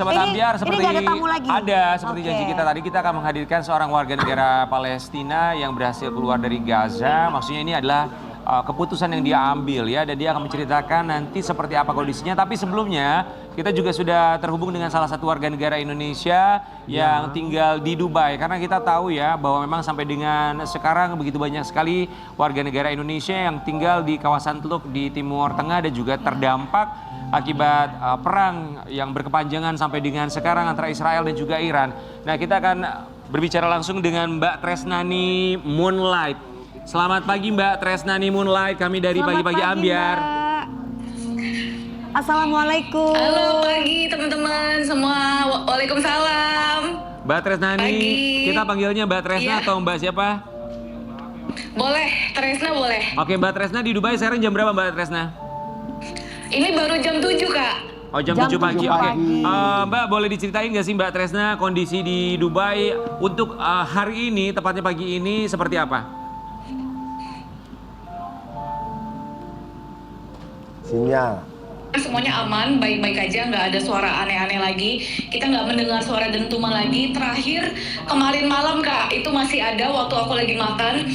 Sobat Ambiar, seperti ada tamu lagi? seperti janji kita tadi, kita akan menghadirkan seorang warga negara Palestina yang berhasil keluar dari Gaza. Maksudnya ini adalah keputusan yang dia ambil ya, dan dia akan menceritakan nanti seperti apa kondisinya. Tapi sebelumnya kita juga sudah terhubung dengan salah satu warga negara Indonesia yang tinggal di Dubai, karena kita tahu ya bahwa memang sampai dengan sekarang begitu banyak sekali warga negara Indonesia yang tinggal di kawasan Teluk di Timur Tengah dan juga terdampak akibat perang yang berkepanjangan sampai dengan sekarang antara Israel dan juga Iran. Nah, kita akan berbicara langsung dengan Mbak Tresnani Moonlight. Selamat pagi Mbak Tresnani Moonlight, kami dari Pagi-Pagi Ambiar. Mbak. Assalamualaikum. Halo pagi teman-teman semua, waalaikumsalam. Mbak Tresnani, Pagi. kita panggilnya Mbak Tresna atau Mbak siapa? Boleh, Tresna boleh. Oke Mbak Tresna, di Dubai sekarang jam berapa Mbak Tresna? Ini baru jam 7 Kak. Oh jam 7 pagi, oke. Mbak boleh diceritain nggak sih Mbak Tresna kondisi di Dubai untuk hari ini, tepatnya pagi ini seperti apa? Sinyal. Semuanya aman, baik-baik aja, nggak ada suara aneh-aneh lagi. Kita nggak mendengar suara dentuman lagi. Terakhir kemarin malam Kak, itu masih ada waktu aku lagi makan.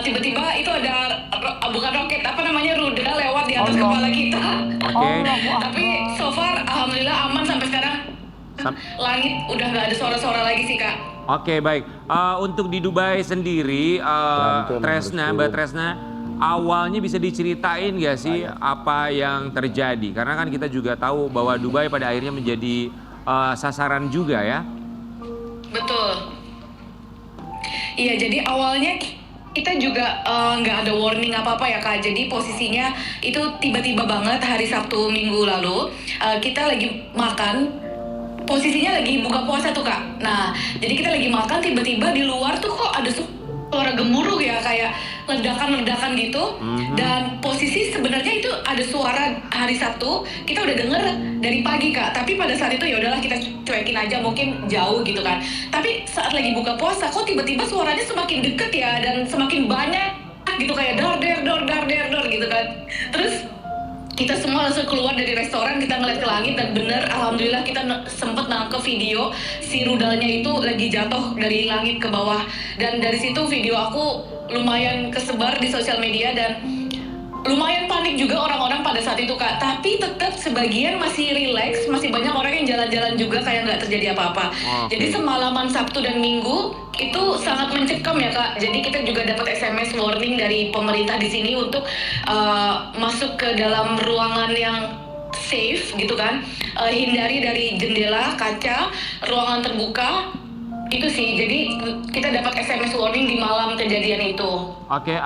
Tiba-tiba itu ada, bukan roket, apa namanya, rudal lewat di atas kepala kita. Oke. Tapi so far alhamdulillah aman sampai sekarang. Langit udah nggak ada suara-suara lagi sih Kak. Oke baik. Untuk di Dubai sendiri, Mbak Tresna, awalnya bisa diceritain nggak sih apa yang terjadi? Karena kan kita juga tahu bahwa Dubai pada akhirnya menjadi sasaran juga ya. Betul. Iya, jadi awalnya kita juga nggak ada warning apa-apa ya Kak. Jadi posisinya itu tiba-tiba banget hari Sabtu minggu lalu. Kita lagi makan, posisinya lagi buka puasa tuh Kak. Nah, jadi kita lagi makan, tiba-tiba di luar tuh kok ada suara gemuruh ya, kayak ledakan-ledakan gitu. Dan posisi sebenarnya itu ada suara hari Sabtu, kita udah denger dari pagi Kak. Tapi pada saat itu ya udahlah kita cuekin aja, mungkin jauh gitu kan. Tapi saat lagi buka puasa kok tiba-tiba suaranya semakin deket ya, dan semakin banyak gitu, kayak dor gitu kan. Terus kita semua langsung keluar dari restoran, kita ngeliat ke langit, dan bener alhamdulillah kita sempet nangkep video si rudalnya itu lagi jatuh dari langit ke bawah. Dan dari situ video aku lumayan kesebar di sosial media, dan lumayan panik juga orang-orang pada saat itu Kak. Tapi tetap sebagian masih relax, masih banyak orang yang jalan-jalan juga kayak nggak terjadi apa-apa. Jadi semalaman Sabtu dan Minggu itu sangat mencekam ya Kak. Jadi kita juga dapat SMS warning dari pemerintah di sini untuk masuk ke dalam ruangan yang safe gitu kan. Hindari dari jendela, kaca, ruangan terbuka. Itu sih, jadi kita dapat SMS warning di malam kejadian itu. Oke,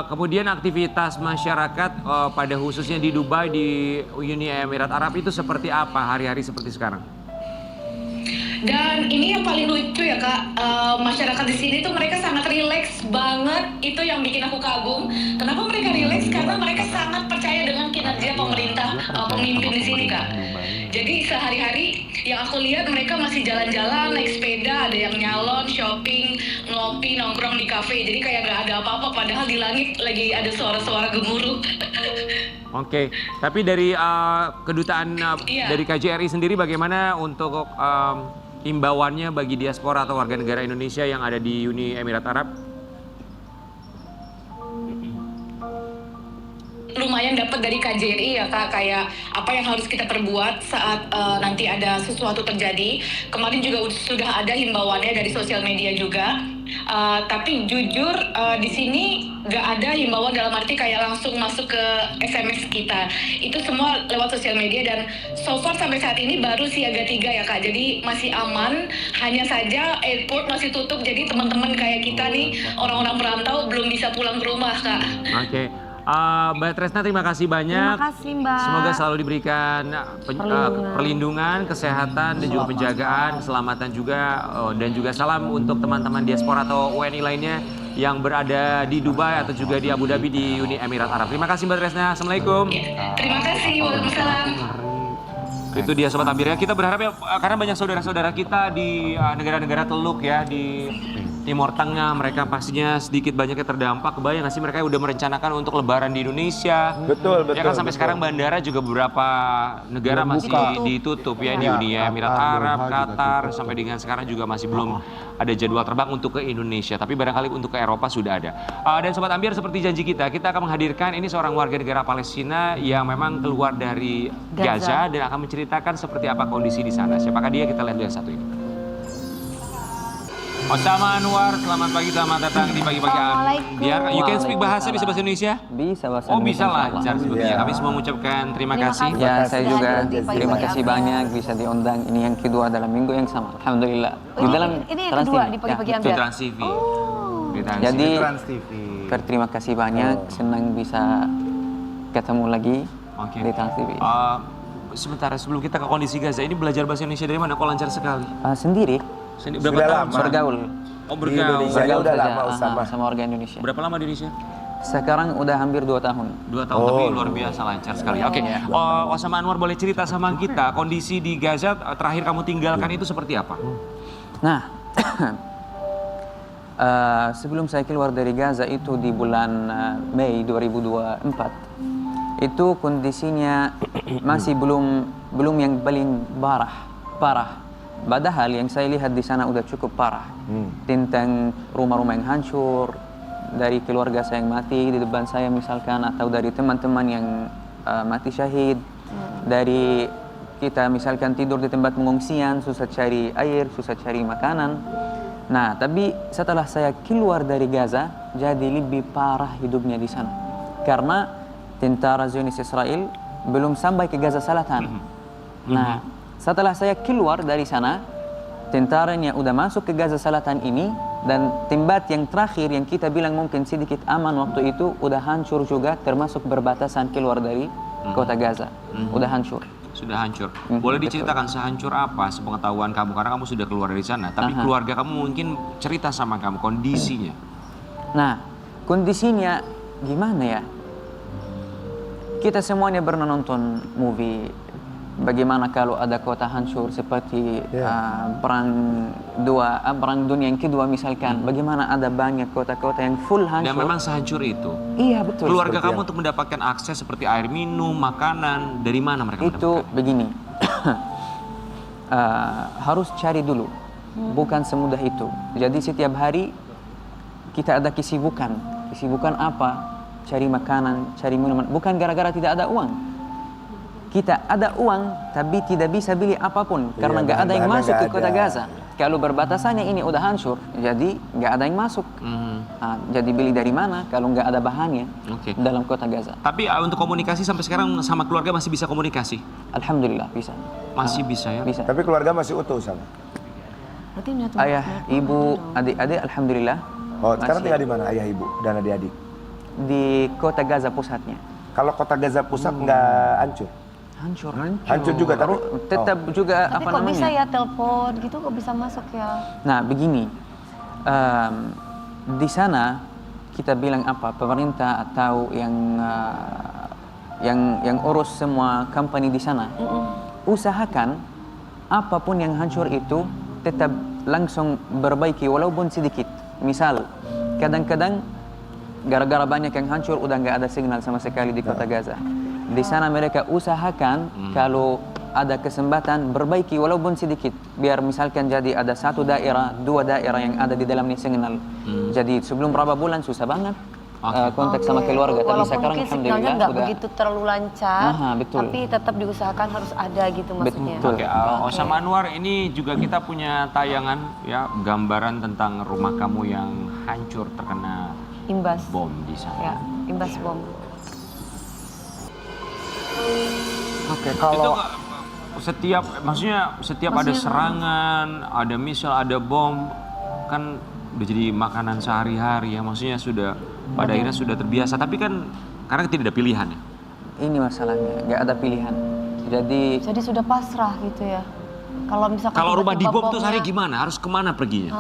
kemudian aktivitas masyarakat pada khususnya di Dubai, di Uni Emirat Arab itu seperti apa hari-hari seperti sekarang? Dan ini yang paling lucu ya Kak, masyarakat di sini tuh mereka sangat rileks banget. Itu yang bikin aku kagum. Kenapa mereka rileks? Karena mereka sangat percaya dengan kinerja pemerintah, pemimpin di sini Kak. Jadi sehari-hari yang aku lihat mereka masih jalan-jalan, naik sepeda, ada yang nyalon, shopping, ngopi, nongkrong di kafe. Jadi kayak nggak ada apa-apa, padahal di langit lagi ada suara-suara gemuruh. Oke, tapi dari kedutaan dari KJRI sendiri bagaimana untuk himbauannya bagi diaspora atau warga negara Indonesia yang ada di Uni Emirat Arab? Lumayan dapat dari KJRI ya Kak, kayak apa yang harus kita perbuat saat nanti ada sesuatu terjadi. Kemarin juga sudah ada himbauannya dari sosial media juga. Tapi jujur di sini nggak ada himbauan dalam arti kayak langsung masuk ke SMS kita. Itu semua lewat sosial media, dan so far sampai saat ini baru siaga 3 ya Kak. Jadi masih aman, hanya saja airport masih tutup. Jadi teman-teman kayak kita nih, orang-orang perantau belum bisa pulang ke rumah Kak. Oke. Mbak Tresna, terima kasih banyak. Terima kasih Mbak. Semoga selalu diberikan perlindungan, kesehatan, dan juga penjagaan, keselamatan juga. Dan juga salam untuk teman-teman diaspora atau WNI lainnya yang berada di Dubai atau juga di Abu Dhabi di Uni Emirat Arab. Terima kasih Mbak Tresna. Assalamualaikum. Terima kasih, waalaikumsalam. Itu dia Sobat Ambir ya. Kita berharap ya, karena banyak saudara-saudara kita di negara-negara Teluk ya, di Timur Tengah, mereka pastinya sedikit banyaknya terdampak. Kebayang nggak sih mereka udah merencanakan untuk lebaran di Indonesia? Betul, betul. Ya kan sampai sekarang bandara juga beberapa negara masih ditutup ya, di Uni Emirat Arab, Qatar, sampai dengan sekarang juga masih belum ada jadwal terbang untuk ke Indonesia. Tapi barangkali untuk ke Eropa sudah ada. Dan Sobat Ambiar, seperti janji kita akan menghadirkan ini seorang warga negara Palestina yang memang keluar dari Gaza dan akan menceritakan seperti apa kondisi di sana. Siapakah dia? Kita lihat dulu yang satu ini. Osama Anwar, selamat pagi, selamat datang di Pagi-Pagi Ambiar. You can speak bahasa Indonesia? Bisa bahasa Oh, bisa Indonesia. lancar sepertinya. Kami semua mengucapkan terima kasih. Ya, saya juga Terima kasih. terima kasih banyak bisa diundang. Ini yang kedua dalam minggu yang sama. Alhamdulillah. Di dalam ini yang Trans kedua TV. di Pagi-Pagi Ya, Itu Ambiar. Trans TV. Di Trans Jadi TV. Trans TV. berterima kasih banyak. Senang bisa ketemu lagi Oke. di Trans TV. Sebentar, sebelum kita ke kondisi Gaza, ini belajar bahasa Indonesia dari mana? Kok lancar sekali? Sendiri Berapa Sudah tahun? lama. bergaul. Oh, Di bergaul. Indonesia. Saya udah lama, Usama. sama warga Indonesia. Berapa lama di Indonesia? Sekarang udah hampir 2 tahun. 2 tahun, tapi luar biasa lancar sekali. Oke, Osama Anwar boleh cerita sama kita, kondisi di Gaza terakhir kamu tinggalkan itu seperti apa? Nah, sebelum saya keluar dari Gaza itu di bulan Mei 2024, itu kondisinya masih belum yang paling parah. Padahal yang saya lihat di sana udah cukup parah. Tentang rumah-rumah yang hancur, dari keluarga saya yang mati di depan saya misalkan, atau dari teman-teman yang mati syahid, dari kita misalkan tidur di tempat pengungsian, susah cari air, susah cari makanan. Nah, tapi setelah saya keluar dari Gaza, jadi lebih parah hidupnya di sana. Karena tentara Zionis Israel belum sampai ke Gaza Selatan. Nah, setelah saya keluar dari sana, tentaranya udah masuk ke Gaza Selatan ini, dan tempat yang terakhir yang kita bilang mungkin sedikit aman waktu itu udah hancur juga, termasuk berbatasan keluar dari kota Gaza. Udah hancur. Sudah hancur. Boleh diceritakan sehancur apa sepengetahuan kamu, karena kamu sudah keluar dari sana, tapi keluarga kamu mungkin cerita sama kamu kondisinya. Nah, kondisinya gimana ya? Kita semuanya pernah nonton movie bagaimana kalau ada kota hancur seperti perang dunia yang kedua misalkan. Bagaimana ada banyak kota-kota yang full hancur. Dan memang sehancur itu. Iya, betul. Keluarga kamu untuk mendapatkan akses seperti air minum, makanan, dari mana mereka Itu mendapatkan? begini. Harus cari dulu. Bukan semudah itu. Jadi setiap hari kita ada kesibukan. Kesibukan apa? Cari makanan, cari minuman. Bukan gara-gara tidak ada uang. Kita ada uang, tapi tidak bisa beli apapun karena nggak ada yang masuk ke kota Gaza. Kalau berbatasannya ini udah hancur, jadi nggak ada yang masuk. Jadi beli dari mana kalau nggak ada bahannya dalam kota Gaza? Tapi untuk komunikasi sampai sekarang sama keluarga masih bisa komunikasi? Alhamdulillah bisa. Masih bisa ya? Bisa. Tapi keluarga masih utuh sama. Berarti nyatu- Ayah, ibu, adik-adik, alhamdulillah Oh, sekarang masih tinggal di mana ayah ibu dan adik-adik? di kota Gaza pusatnya. Kalau kota Gaza pusat nggak hancur? Hancur. Hancur juga, tapi Tetap juga Tapi apa kok namanya? bisa ya telepon gitu, kok bisa masuk ya? Nah, begini, di sana kita bilang apa, pemerintah atau yang urus semua company di sana, usahakan apapun yang hancur itu tetap langsung perbaiki walaupun sedikit. Misal, kadang-kadang gara-gara banyak yang hancur udah nggak ada signal sama sekali di kota Gaza. Di sana mereka usahakan kalau ada kesempatan perbaiki walaupun sedikit, biar misalkan jadi ada 1 daerah, 2 daerah yang ada di dalamnya signal. Jadi sebelum berapa bulan susah banget kontak sama keluarga, tapi Walaupun sekarang mungkin signalnya alhamdulillah nggak udah. begitu terlalu lancar, Betul. tapi tetap diusahakan harus ada gitu maksudnya. Betul. Oke, Osama Anwar, ini juga kita punya tayangan ya, gambaran tentang rumah kamu yang hancur terkena Imbas. bom di sana. Ya, imbas bom. Oke, Itu kalau maksudnya setiap ada serangan, ada misal, ada bom, kan udah jadi makanan sehari-hari ya. Maksudnya sudah pada akhirnya sudah terbiasa. Tapi kan karena tidak ada pilihan ya. Ini masalahnya, nggak ada pilihan. Jadi sudah pasrah gitu ya. Kalau misalkan Kalau rumah tiba-tiba dibom tuh bomnya- sehari gimana? Harus kemana perginya?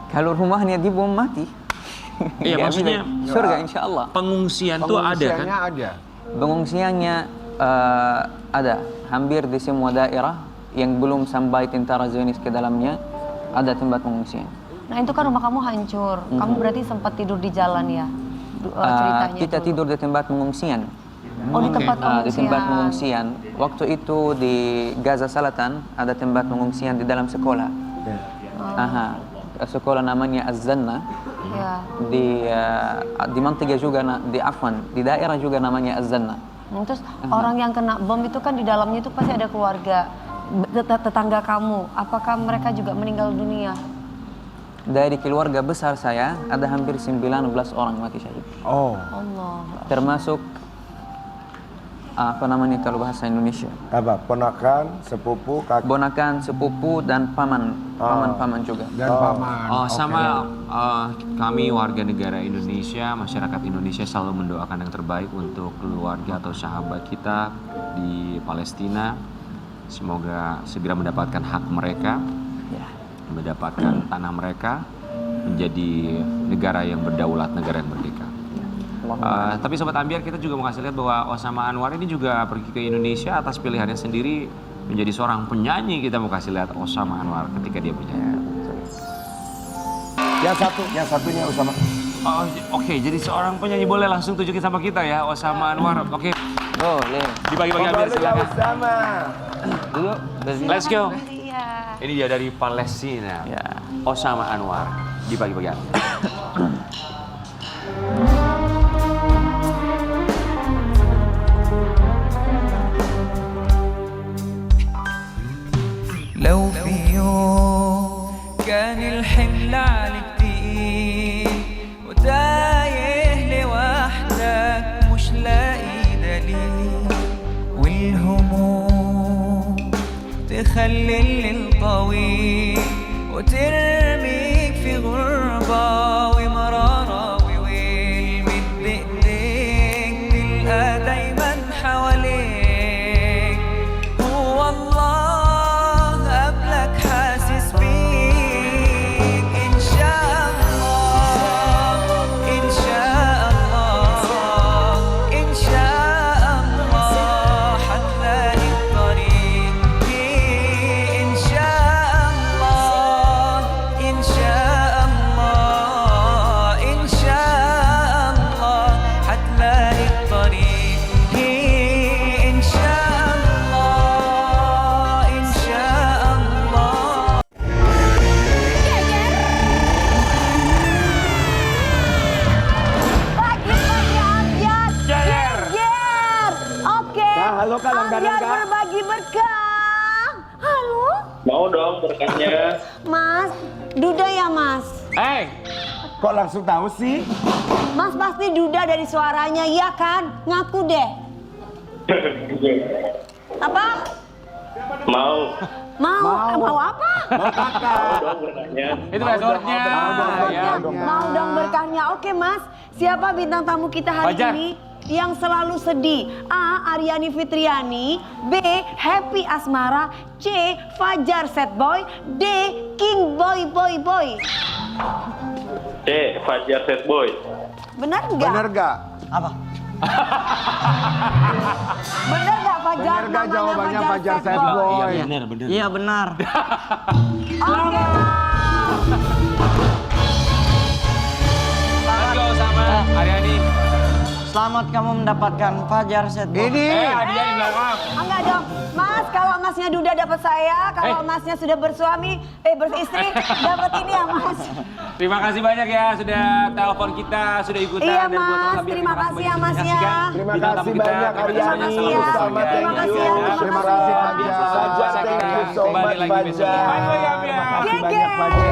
Kalau rumahnya dibom mati. Iya, Nggak maksudnya bisa. Surga insya Allah. Pengungsian tuh ada kan? ada. Pengungsiannya ada hampir di semua daerah yang belum sampai tentara Zionis ke dalamnya. Ada tempat pengungsian. Nah itu kan rumah kamu hancur. Kamu berarti sempat tidur di jalan ya? Ceritanya Kita itu. tidur di tempat pengungsian. Oh di tempat pengungsian. Di tempat pengungsian. Waktu itu di Gaza Selatan ada tempat pengungsian di dalam sekolah. Aha. Sekolah namanya Az-Zanna. Ya. Di Mantiga juga, di daerah juga namanya Az-Zanna. Terus orang yang kena bom itu kan di dalamnya itu pasti ada keluarga, tetangga kamu. Apakah mereka juga meninggal dunia? Dari keluarga besar saya ada hampir 19 orang mati syahid. Oh, Allah. Termasuk apa namanya kalau bahasa Indonesia? apa? Ponakan, sepupu, kakak. Ponakan, sepupu dan paman juga. Dan paman. Oh, sama kami warga negara Indonesia, masyarakat Indonesia selalu mendoakan yang terbaik untuk keluarga atau sahabat kita di Palestina. Semoga segera mendapatkan hak mereka, Ya. mendapatkan tanah mereka, menjadi negara yang berdaulat, negara yang merdeka. Tapi Sobat Ambiar, kita juga mau kasih lihat bahwa Osama Anwar ini juga pergi ke Indonesia atas pilihannya sendiri menjadi seorang penyanyi. Kita mau kasih lihat Osama Anwar ketika dia penyanyi. Yang satunya Usama. Oh, oke, jadi seorang penyanyi boleh langsung tunjukin sama kita ya, Osama Anwar. Oke, Boleh. dibagi-bagi Ambiar, Kembali ya silakan. Usama. Dulu. Let's go. Iya. Ini dia dari Palestina, Ya. Osama Anwar. Dibagi-bagi Ambiar. لو في يوم كان الحمل عليك تقيل وتايه لوحدك مش لاقي دليل والهموم تخلي الليل طويل وترميك في غربة ومرارة وويل مد ايديك تلقى دايما حواليك هو الله قبلك حاسس بيك إن شاء الله إن شاء الله إن شاء الله حتلاقي الطريق إن شاء الله إن شاء الله إن شاء الله حتلاقي الطريق إن شاء الله إن شاء الله Oke. Kak, halo, Kak, langganan, Ambiar Kak. berbagi berkah. Halo, Mau dong berkahnya. Mas. Duda ya, Mas? Hey, Kok langsung tahu sih? Mas pasti Duda dari suaranya, iya kan? Ngaku deh. Apa? Mau. Mau apa? Mau dong berkahnya. itu passwordnya. Ya. Mau dong berkahnya. Oke, Mas. Siapa bintang tamu kita hari Fajar. ini yang selalu sedih? A. Aryani Fitriani. B. Happy Asmara. C. Fajar Sad Boy. D. King Boy Boy Boy. Fajar Set Boy. Benar nggak? Bener gak? Benar nggak Fajar? Bener gak Namanya jawabannya Fajar Sad Iya, Boy? benar, benar. Iya benar. Oke. Let's go sama Aryani. Selamat kamu mendapatkan Fajar Set Boy. Hadiah di belakang. Enggak dong. Mas, kalau masnya Duda dapat saya, kalau masnya sudah beristri, dapat ini ya, Mas. Terima kasih banyak ya sudah telepon kita, sudah ikutan. Iya, dan buat Mas. Sobat Ambiar, Terima kasih ya, Mas, ya. menyaksikan Terima bintang kasih tamu kita. banyak Terima kasih Aryani. banyak, Iya. Usama, Thank thank kasih you. ya, terima Terima kasih. kasih Fajar. Fajar, thank you so Kembali much lagi besok. Fajar. Bye, Ambiar. Terima kasih Gege. banyak Fajar.